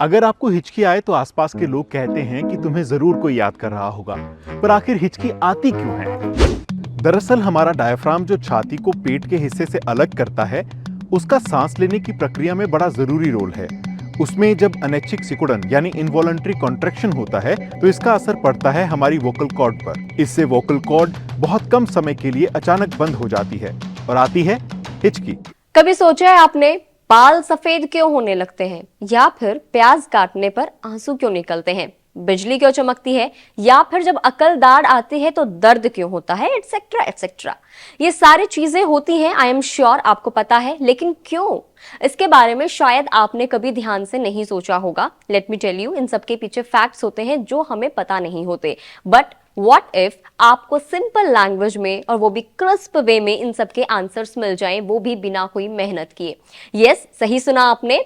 अगर आपको हिचकी आए तो आसपास के लोग कहते हैं कि तुम्हें जरूर कोई याद कर रहा होगा, पर आखिर हिचकी आती क्यों है? दरअसल हमारा डायफ्राम जो छाती को पेट के हिस्से से अलग करता है, उसका सांस लेने की प्रक्रिया में बड़ा जरूरी रोल है। उसमें जब अनैच्छिक सिकुड़न यानी इनवॉलंटरी कॉन्ट्रैक्शन होता है तो इसका असर पड़ता है हमारी वोकल कॉर्ड पर। इससे वोकल कॉर्ड बहुत कम समय के लिए अचानक बंद हो जाती है और आती है हिचकी। कभी सोचा है आपने बाल सफेद क्यों होने लगते हैं, या फिर प्याज काटने पर आंसू क्यों निकलते हैं, बिजली क्यों चमकती है, या फिर जब अकल दाढ़ आती है तो दर्द क्यों होता है, एटसेट्रा एटसेट्रा। ये सारी चीजें होती हैं, आई एम श्योर आपको पता है, लेकिन क्यों, इसके बारे में शायद आपने कभी ध्यान से नहीं सोचा होगा। लेट मी टेल यू, इन सबके पीछे फैक्ट्स होते हैं जो हमें पता नहीं होते। बट व्हाट इफ आपको सिंपल लैंग्वेज में और वो भी क्रिस्प वे में इन सबके आंसर्स मिल जाएं, वो भी बिना कोई मेहनत किए। यस, सही सुना आपने।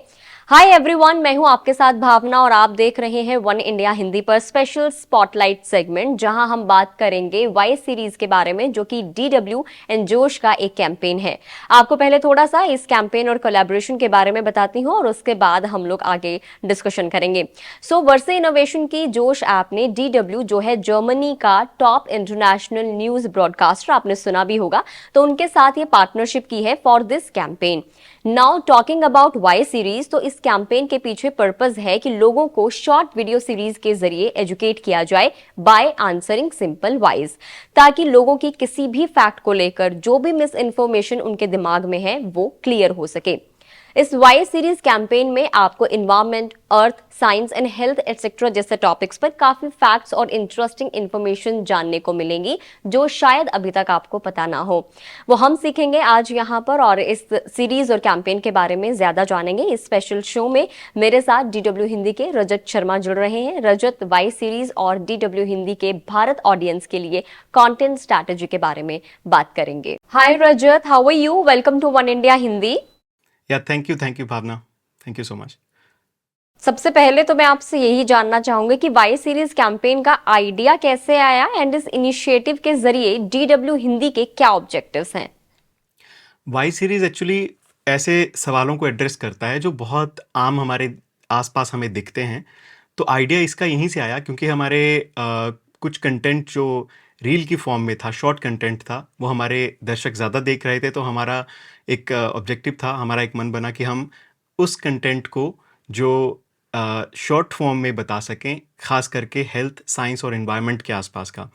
हाय एवरीवन, मैं हूं आपके साथ भावना और आप देख रहे हैं वन इंडिया हिंदी पर स्पेशल स्पॉटलाइट सेगमेंट, जहां हम बात करेंगे वाई सीरीज के बारे में, जो कि DW एंड जोश का एक कैंपेन है। आपको पहले थोड़ा सा इस कैंपेन और कोलैबोरेशन के बारे में बताती हूं और उसके बाद हम लोग आगे डिस्कशन करेंगे। सो वर्से इनोवेशन की जोश ऐप ने DW, जो है जर्मनी का टॉप इंटरनेशनल न्यूज ब्रॉडकास्टर, आपने सुना भी होगा, तो उनके साथ ये पार्टनरशिप की है for this campaign. Now talking about Y series, तो इस कैंपेन के पीछे पर्पस है कि लोगों को शॉर्ट वीडियो सीरीज के जरिए एजुकेट किया जाए बाय आंसरिंग सिंपल वाइज, ताकि लोगों की किसी भी फैक्ट को लेकर जो भी मिस इन्फॉर्मेशन उनके दिमाग में है वो क्लियर हो सके। इस वाई सीरीज कैंपेन में आपको environment, earth, science and health etcetera जैसे टॉपिक्स पर काफी फैक्ट्स और इंटरेस्टिंग इंफॉर्मेशन जानने को मिलेंगी, जो शायद अभी तक आपको पता ना हो। वो हम सीखेंगे आज यहाँ पर, और इस सीरीज और कैंपेन के बारे में ज्यादा जानेंगे। इस स्पेशल शो में मेरे साथ DW हिंदी के रजत शर्मा जुड़ रहे हैं। रजत, वाई सीरीज और DW हिंदी के भारत ऑडियंस के लिए कंटेंट स्ट्रैटेजी के बारे में बात करेंगे। Hi Rajat, how are you? Welcome to one India Hindi. Thank you Bhavna, thank you so much. सबसे पहले तो मैं आपसे यही जानना चाहूंगी कि वाई सीरीज कैंपेन का आइडिया कैसे आया, एंड इस इनिशिएटिव के जरिए DW हिंदी के क्या ऑब्जेक्टिव्स हैं? वाई सीरीज एक्चुअली ऐसे सवालों को एड्रेस करता है जो बहुत आम हमारे आसपास हमें दिखते हैं। तो आइडिया इसका यहीं से आया क्योंकि हमारे कुछ कंटेंट जो रील की फॉर्म में था, शॉर्ट कंटेंट था, वो हमारे दर्शक ज़्यादा देख रहे थे। तो हमारा एक ऑब्जेक्टिव था, हमारा एक मन बना कि हम उस कंटेंट को जो शॉर्ट फॉर्म में बता सकें, ख़ास करके हेल्थ, साइंस और एनवायरनमेंट के आसपास का।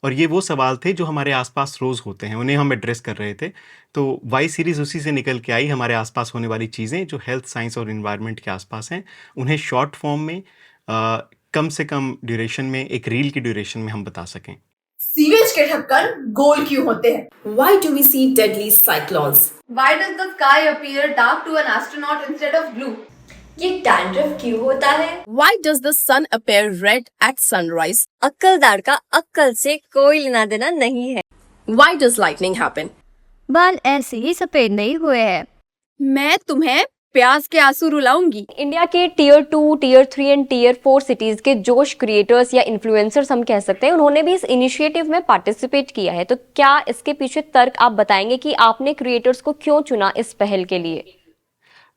और ये वो सवाल थे जो हमारे आसपास रोज़ होते हैं, उन्हें हम एड्रेस कर रहे थे। तो वाई सीरीज़ उसी से निकल के आई। हमारे आसपास होने वाली चीज़ें जो हेल्थ, साइंस और एनवायरनमेंट के आसपास हैं, उन्हें शॉर्ट फॉर्म में कम से कम ड्यूरेशन में, एक रील की ड्यूरेशन में हम बता सकें। सीवेज के ढक्कन गोल क्यों होते हैं? Why do we see deadly cyclones? Why does the sky appear dark to an astronaut instead of blue? ये डैंड्रफ क्यों होता है? Why does the sun appear red at sunrise? अक्कलदार का अक्कल से कोई लेना देना नहीं है। Why does lightning happen? बाल ऐसे ही सफेद नहीं हुए हैं। मैं तुम्हें प्याज के आंसू रुलाऊंगी। इंडिया के tier 2, tier 3 and tier 4 cities के जोश क्रिएटर्स या इन्फ्लुएंसर्स हम कह सकते हैं, उन्होंने भी इस इनिशिएटिव में पार्टिसिपेट किया है। तो क्या इसके पीछे तर्क आप बताएंगे कि आपने क्रिएटर्स को क्यों चुना इस पहल के लिए?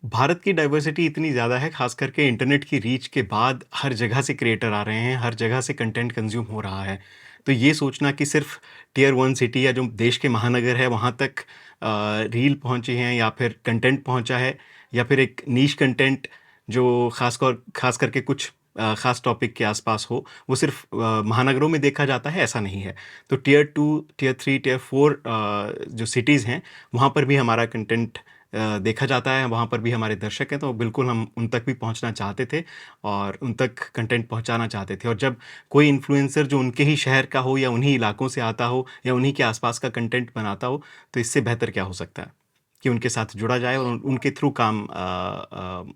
भारत की डाइवर्सिटी इतनी ज़्यादा है, खास करके इंटरनेट की रीच के बाद हर जगह से क्रिएटर आ रहे हैं, हर जगह से कंटेंट कंज्यूम हो रहा है। तो ये सोचना कि सिर्फ टियर 1 सिटी या जो देश के महानगर है वहाँ तक रील पहुँची हैं या फिर कंटेंट पहुँचा है, या फिर एक नीश कंटेंट जो खास करके कुछ ख़ास टॉपिक के आसपास हो, वो सिर्फ महानगरों में देखा जाता है, ऐसा नहीं है। तो टियर 2, टियर 3, टियर 4 जो सिटीज़ हैं, वहाँ पर भी हमारा कंटेंट देखा जाता है, वहाँ पर भी हमारे दर्शक हैं। तो बिल्कुल हम उन तक भी पहुँचना चाहते थे और उन तक कंटेंट पहुँचाना चाहते थे। और जब कोई इन्फ्लुएंसर जो उनके ही शहर का हो या उन्हीं इलाकों से आता हो या उन्हीं के आसपास का कंटेंट बनाता हो, तो इससे बेहतर क्या हो सकता है कि उनके साथ जुड़ा जाए और उनके थ्रू काम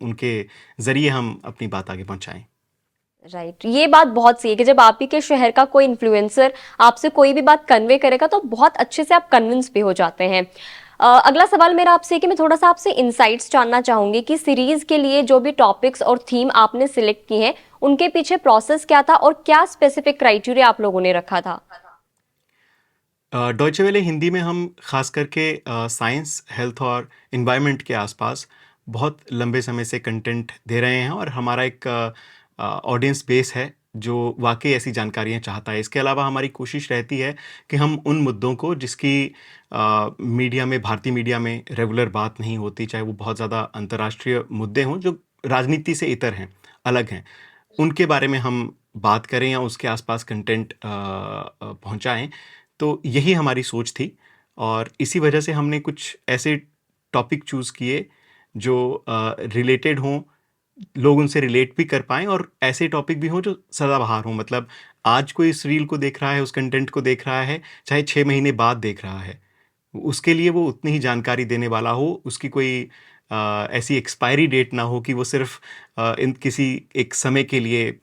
उनके ज़रिए हम अपनी बात आगे पहुँचाएँ। राइट, ये बात बहुत सही है कि जब आप ही के शहर का कोई इन्फ्लुएंसर आपसे कोई भी बात कन्वे करेगा तो बहुत अच्छे से आप कन्विंस भी हो जाते हैं। अगला सवाल मेरा आपसे है कि मैं थोड़ा सा आपसे इनसाइट्स जानना चाहूंगी कि सीरीज के लिए जो भी टॉपिक्स और थीम आपने सिलेक्ट की हैं, उनके पीछे प्रोसेस क्या था और क्या स्पेसिफिक क्राइटेरिया आप लोगों ने रखा था? डॉयचे वेले हिंदी में हम खास करके साइंस, हेल्थ और एनवायरनमेंट के आसपास बहुत लंबे समय से कंटेंट दे रहे हैं और हमारा एक ऑडियंस बेस है जो वाक़ई ऐसी जानकारियाँ चाहता है। इसके अलावा हमारी कोशिश रहती है कि हम उन मुद्दों को जिसकी मीडिया में, भारतीय मीडिया में रेगुलर बात नहीं होती, चाहे वो बहुत ज़्यादा अंतर्राष्ट्रीय मुद्दे हों जो राजनीति से इतर हैं, अलग हैं, उनके बारे में हम बात करें या उसके आसपास कंटेंट पहुंचाएं। तो यही हमारी सोच थी और इसी वजह से हमने कुछ ऐसे टॉपिक चूज़ किए जो रिलेटेड हों, लोग उनसे रिलेट भी कर पाएँ और ऐसे टॉपिक भी हों जो सदाबहार हों। मतलब आज कोई इस रील को देख रहा है, उस कंटेंट को देख रहा है, चाहे 6 महीने बाद देख रहा है, उसके लिए वो उतनी ही जानकारी देने वाला हो, उसकी कोई ऐसी एक्सपायरी डेट ना हो कि वो सिर्फ़ इन किसी एक समय के लिए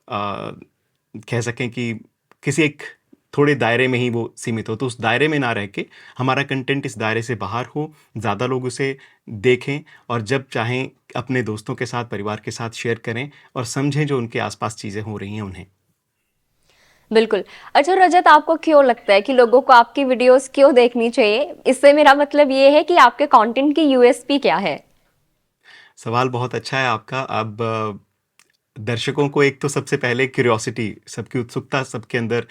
कह सकें कि किसी एक थोड़े दायरे में ही वो सीमित हो। तो उस दायरे में ना रह के हमारा कंटेंट इस दायरे से बाहर हो, ज़्यादा लोग उसे देखें और जब चाहें अपने दोस्तों के साथ, परिवार के साथ शेयर करें और समझें जो उनके आसपास चीज़ें हो रही हैं उन्हें। बिल्कुल। अच्छा रजत, आपको क्यों लगता है कि लोगों को आपकी वीडियोस क्यों देखनी चाहिए? इससे मेरा मतलब ये है कि आपके कंटेंट की यूएसपी क्या है? सवाल बहुत अच्छा है आपका। अब दर्शकों को एक तो सबसे पहले क्यूरियोसिटी, सबकी उत्सुकता सबके अंदर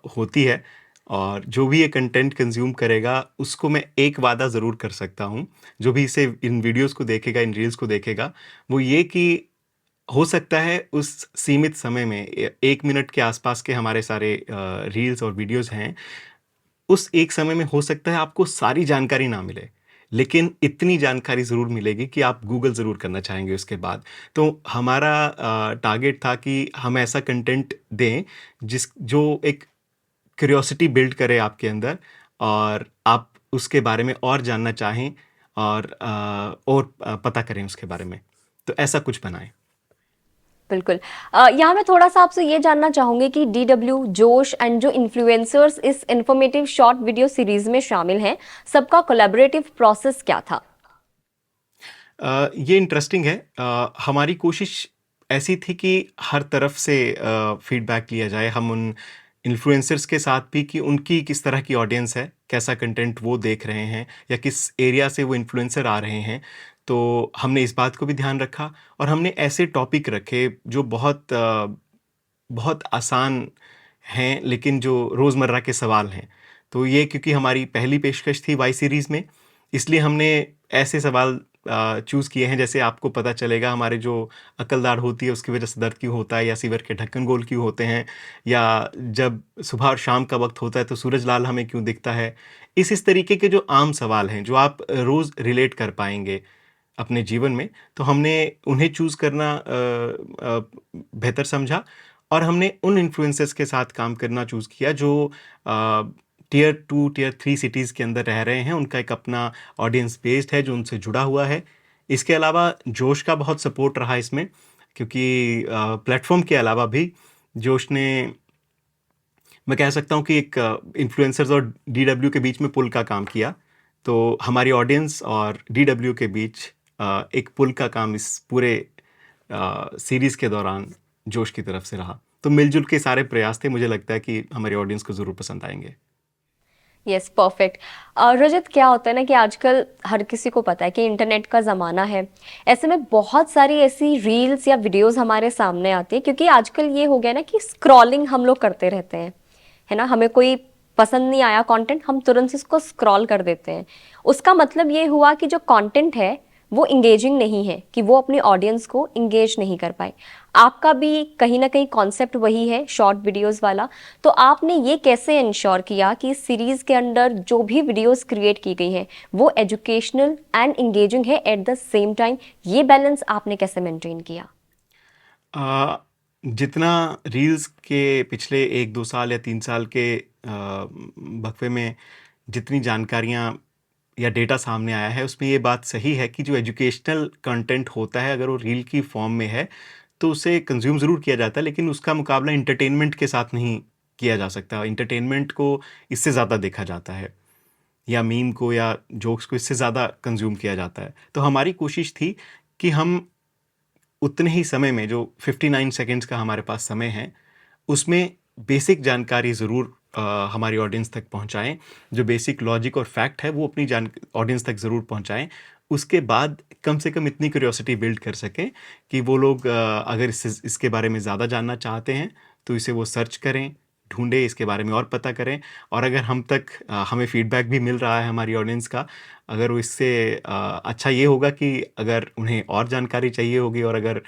होती है और जो भी ये कंटेंट कंज्यूम करेगा उसको मैं एक वादा ज़रूर कर सकता हूँ, जो भी इसे इन वीडियोस को देखेगा, इन रील्स को देखेगा, वो ये कि हो सकता है उस सीमित समय में 1 मिनट के आसपास के हमारे सारे रील्स और वीडियोस हैं, उस एक समय में हो सकता है आपको सारी जानकारी ना मिले, लेकिन इतनी जानकारी ज़रूर मिलेगी कि आप गूगल ज़रूर करना चाहेंगे उसके बाद। तो हमारा टारगेट था कि हम ऐसा कंटेंट दें जो एक क्यूरियोसिटी बिल्ड करे आपके अंदर और आप उसके बारे में और जानना चाहें और पता करें उसके बारे में। तो ऐसा कुछ बनाएँ। बिल्कुल। यहाँ मैं थोड़ा सा आपसे ये जानना चाहूंगी कि डीडब्ल्यू, जोश एंड जो इन्फ्लुएंसर्स इस इंफॉर्मेटिव शॉर्ट वीडियो सीरीज में शामिल हैं, सबका कोलैबोरेटिव प्रोसेस क्या था? ये इंटरेस्टिंग है। हमारी कोशिश ऐसी थी कि हर तरफ से फीडबैक लिया जाए। हम उन इन्फ्लुएंसर्स के साथ भी कि उनकी किस तरह की ऑडियंस है, कैसा कंटेंट वो देख रहे हैं या किस एरिया से वो इन्फ्लुएंसर आ रहे हैं। तो हमने इस बात को भी ध्यान रखा और हमने ऐसे टॉपिक रखे जो बहुत आसान हैं लेकिन जो रोज़मर्रा के सवाल हैं। तो ये क्योंकि हमारी पहली पेशकश थी वाई सीरीज़ में, इसलिए हमने ऐसे सवाल चूज़ किए हैं जैसे आपको पता चलेगा हमारे जो अकल-दाढ़ होती है उसकी वजह से दर्द क्यों होता है या सीवर के ढक्कन गोल क्यों होते हैं या जब सुबह और शाम का वक़्त होता है तो सूरज लाल हमें क्यों दिखता है। इस तरीके के जो आम सवाल हैं जो आप रोज़ रिलेट कर पाएँगे अपने जीवन में, तो हमने उन्हें चूज़ करना बेहतर समझा और हमने उन इन्फ्लुएंसर्स के साथ काम करना चूज़ किया जो टियर 2, टियर 3 सिटीज़ के अंदर रह रहे हैं। उनका एक अपना ऑडियंस बेस्ड है जो उनसे जुड़ा हुआ है। इसके अलावा जोश का बहुत सपोर्ट रहा इसमें क्योंकि प्लेटफ़ॉर्म के अलावा भी जोश ने, मैं कह सकता हूँ कि एक इन्फ्लुएंसर्स और डीडब्ल्यू के बीच में पुल का काम किया। तो हमारी ऑडियंस और डीडब्ल्यू के बीच एक पुल का काम इस पूरे सीरीज़ के दौरान जोश की तरफ से रहा। तो मिलजुल के सारे प्रयास थे, मुझे लगता है कि हमारी ऑडियंस को ज़रूर पसंद आएंगे। Yes, perfect. रजत, क्या होता है ना कि आजकल हर किसी को पता है कि इंटरनेट का ज़माना है। ऐसे में बहुत सारी ऐसी रील्स या वीडियोस हमारे सामने आती है क्योंकि आजकल ये हो गया ना कि स्क्रॉलिंग हम लोग करते रहते हैं, है ना। हमें कोई पसंद नहीं आया कंटेंट, हम तुरंत इसको स्क्रॉल कर देते हैं। उसका मतलब ये हुआ कि जो कंटेंट है वो इंगेजिंग नहीं है, कि वो अपनी ऑडियंस को इंगेज नहीं कर पाए। आपका भी कहीं ना कहीं कॉन्सेप्ट वही है, शॉर्ट वीडियोस वाला। तो आपने ये कैसे इंश्योर किया कि इस सीरीज के अंदर जो भी वीडियोस क्रिएट की गई हैं वो एजुकेशनल एंड इंगेजिंग है एट द सेम टाइम? ये बैलेंस आपने कैसे मेंटेन किया? जितना रील्स के पिछले 1-2 साल या 3 साल के वक्फे में जितनी जानकारियाँ या डेटा सामने आया है उसमें ये बात सही है कि जो एजुकेशनल कंटेंट होता है अगर वो रील की फॉर्म में है तो उसे कंज्यूम ज़रूर किया जाता है, लेकिन उसका मुकाबला एंटरटेनमेंट के साथ नहीं किया जा सकता। एंटरटेनमेंट को इससे ज़्यादा देखा जाता है या मीम को या जोक्स को इससे ज़्यादा कंज्यूम किया जाता है। तो हमारी कोशिश थी कि हम उतने ही समय में, जो 59 सेकंड्स का हमारे पास समय है, उसमें बेसिक जानकारी ज़रूर हमारी ऑडियंस तक पहुंचाएं। जो बेसिक लॉजिक और फैक्ट है वो अपनी ऑडियंस तक ज़रूर पहुंचाएं। उसके बाद कम से कम इतनी क्यूरियोसिटी बिल्ड कर सकें कि वो लोग अगर इसके बारे में ज़्यादा जानना चाहते हैं तो इसे वो सर्च करें, ढूंढें, इसके बारे में और पता करें। और अगर हम तक हमें फीडबैक भी मिल रहा है हमारी ऑडियंस का, अगर वो इससे अच्छा ये होगा कि अगर उन्हें और जानकारी चाहिए होगी और अगर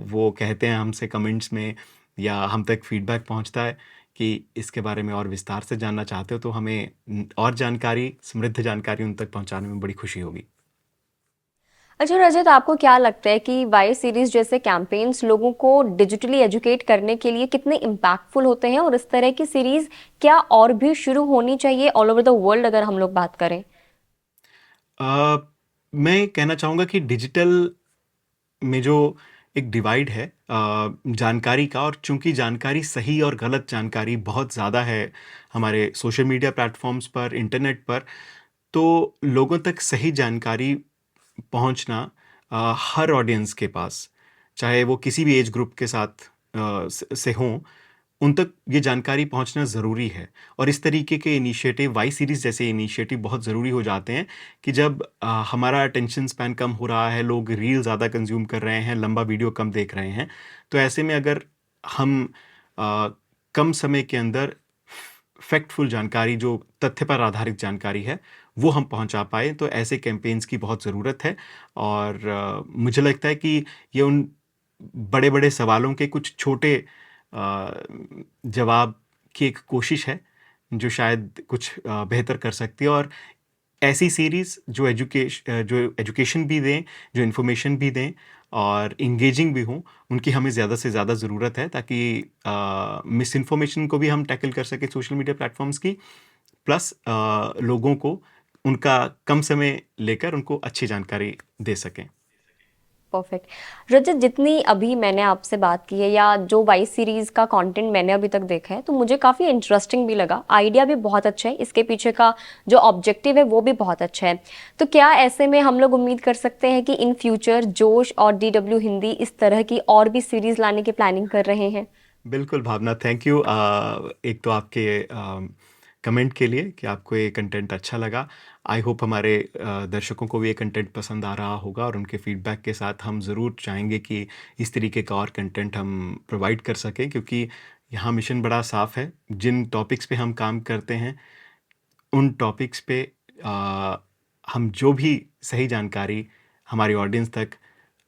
वो कहते हैं हमसे कमेंट्स में या हम तक फीडबैक पहुंचता है कि इसके बारे में और विस्तार से जानना चाहते हो, तो हमें और जानकारी, समृद्ध जानकारी उन तक पहुंचाने में बड़ी खुशी होगी। अच्छा रजत, आपको क्या लगता है कि वाई सीरीज जैसे कैंपेन्स लोगों को डिजिटली एजुकेट करने के लिए कितने इम्पैक्टफुल होते हैं, और इस तरह की सीरीज क्या और भी शुरू होनी चाहिए ऑल ओवर द वर्ल्ड अगर हम लोग बात करें? मैं कहना चाहूँगा कि डिजिटल में जो एक डिवाइड है जानकारी का, और चूंकि जानकारी, सही और गलत जानकारी बहुत ज़्यादा है हमारे सोशल मीडिया प्लेटफॉर्म्स पर, इंटरनेट पर, तो लोगों तक सही जानकारी पहुंचना हर ऑडियंस के पास, चाहे वो किसी भी एज ग्रुप के साथ से हों, उन तक ये जानकारी पहुंचना ज़रूरी है। और इस तरीके के इनिशिएटिव, वाई सीरीज़ जैसे इनिशिएटिव बहुत ज़रूरी हो जाते हैं कि जब हमारा अटेंशन स्पैन कम हो रहा है, लोग रील ज़्यादा कंज्यूम कर रहे हैं, लंबा वीडियो कम देख रहे हैं, तो ऐसे में अगर हम कम समय के अंदर फैक्टफुल जानकारी, जो तथ्य पर आधारित जानकारी है, वो हम पहुंचा पाए, तो ऐसे कैंपेन्स की बहुत ज़रूरत है। और मुझे लगता है कि ये उन बड़े-बड़े सवालों के कुछ छोटे जवाब की एक कोशिश है, जो शायद कुछ बेहतर कर सकती है। और ऐसी सीरीज़ जो एजुकेशन भी दें, जो इन्फॉर्मेशन भी दें और इंगेजिंग भी हों, उनकी हमें ज़्यादा से ज़्यादा ज़रूरत है, ताकि मिस इन्फॉर्मेशन को भी हम टैकल कर सकें सोशल मीडिया प्लेटफॉर्म्स की, प्लस लोगों को उनका कम समय लेकर उनको अच्छी जानकारी दे सकें। परफेक्ट। रजत, जितनी अभी मैंने आपसे बात की है या जो वाई सीरीज का कंटेंट मैंने अभी तक देखा है, तो मुझे काफ़ी इंटरेस्टिंग भी लगा। आइडिया भी बहुत अच्छा है, इसके पीछे का जो ऑब्जेक्टिव है वो भी बहुत अच्छा है। तो क्या ऐसे में हम लोग उम्मीद कर सकते हैं कि इन फ्यूचर जोश और DW हिंदी इस तरह की और भी सीरीज लाने की प्लानिंग कर रहे हैं? बिल्कुल भावना, थैंक यू। एक तो आपके कमेंट के लिए कि आपको ये कंटेंट अच्छा लगा। आई होप हमारे दर्शकों को भी ये कंटेंट पसंद आ रहा होगा, और उनके फीडबैक के साथ हम ज़रूर चाहेंगे कि इस तरीके का और कंटेंट हम प्रोवाइड कर सकें, क्योंकि यहाँ मिशन बड़ा साफ है। जिन टॉपिक्स पे हम काम करते हैं, उन टॉपिक्स पे हम जो भी सही जानकारी हमारी ऑडियंस तक,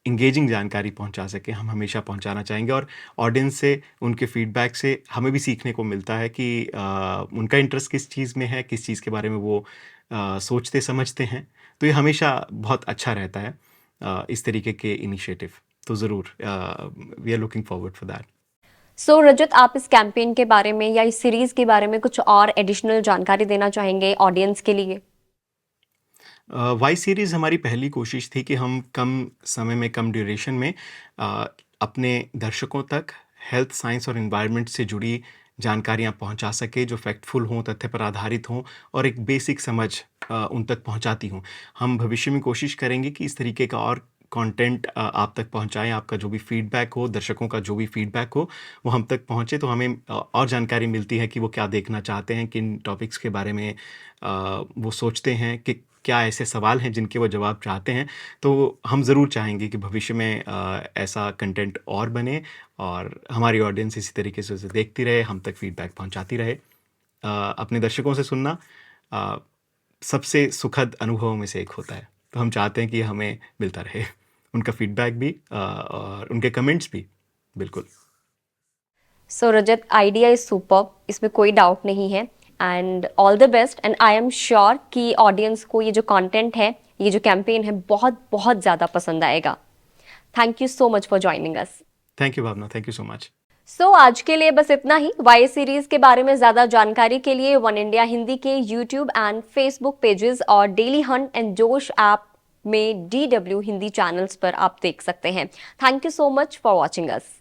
इंगेजिंग जानकारी पहुंचा सके, हम हमेशा पहुंचाना चाहेंगे। और ऑडियंस से, उनके फीडबैक से हमें भी सीखने को मिलता है कि उनका इंटरेस्ट किस चीज़ में है, किस चीज़ के बारे में वो सोचते समझते हैं। तो ये हमेशा बहुत अच्छा रहता है इस तरीके के इनिशिएटिव। तो ज़रूर we are looking forward for that. So Rajat, आप इस कैंपेन के बारे में या इस सीरीज के बारे में कुछ और एडिशनल जानकारी देना चाहेंगे ऑडियंस के लिए? वाई सीरीज़ हमारी पहली कोशिश थी कि हम कम समय में, कम ड्यूरेशन में अपने दर्शकों तक हेल्थ, साइंस और एनवायरनमेंट से जुड़ी जानकारियाँ पहुँचा सके, जो फैक्टफुल हों, तथ्य पर आधारित हों और एक बेसिक समझ उन तक पहुँचाती हों। हम भविष्य में कोशिश करेंगे कि इस तरीके का और कंटेंट आप तक पहुँचाएँ। आपका जो भी फीडबैक हो, दर्शकों का जो भी फीडबैक हो, वो हम तक पहुँचे, तो हमें और जानकारी मिलती है कि वो क्या देखना चाहते हैं, किन टॉपिक्स के बारे में वो सोचते हैं, कि क्या ऐसे सवाल हैं जिनके वो जवाब चाहते हैं। तो हम ज़रूर चाहेंगे कि भविष्य में ऐसा कंटेंट और बने और हमारी ऑडियंस इसी तरीके से उसे देखती रहे, हम तक फीडबैक पहुंचाती रहे। अपने दर्शकों से सुनना सबसे सुखद अनुभवों में से एक होता है, तो हम चाहते हैं कि हमें मिलता रहे उनका फीडबैक भी और उनके कमेंट्स भी। बिल्कुल। सो रजत, आइडिया इज सुपर्ब, इसमें कोई डाउट नहीं है। And all the best, and I am sure कि ऑडियंस को ये जो कंटेंट है, ये जो कैंपेन है, बहुत बहुत ज़्यादा पसंद आएगा। Thank you so much for joining us. Thank you Bhavna, thank you so much. So आज के लिए बस इतना ही। वाई सीरीज के बारे में ज़्यादा जानकारी के लिए वन इंडिया हिंदी के यूट्यूब एंड फेसबुक पेजेस और डेली हंट एंड जोश ऐप में DW हिंदी चैनल्स पर आप देख सकते हैं। Thank you so much for watching us.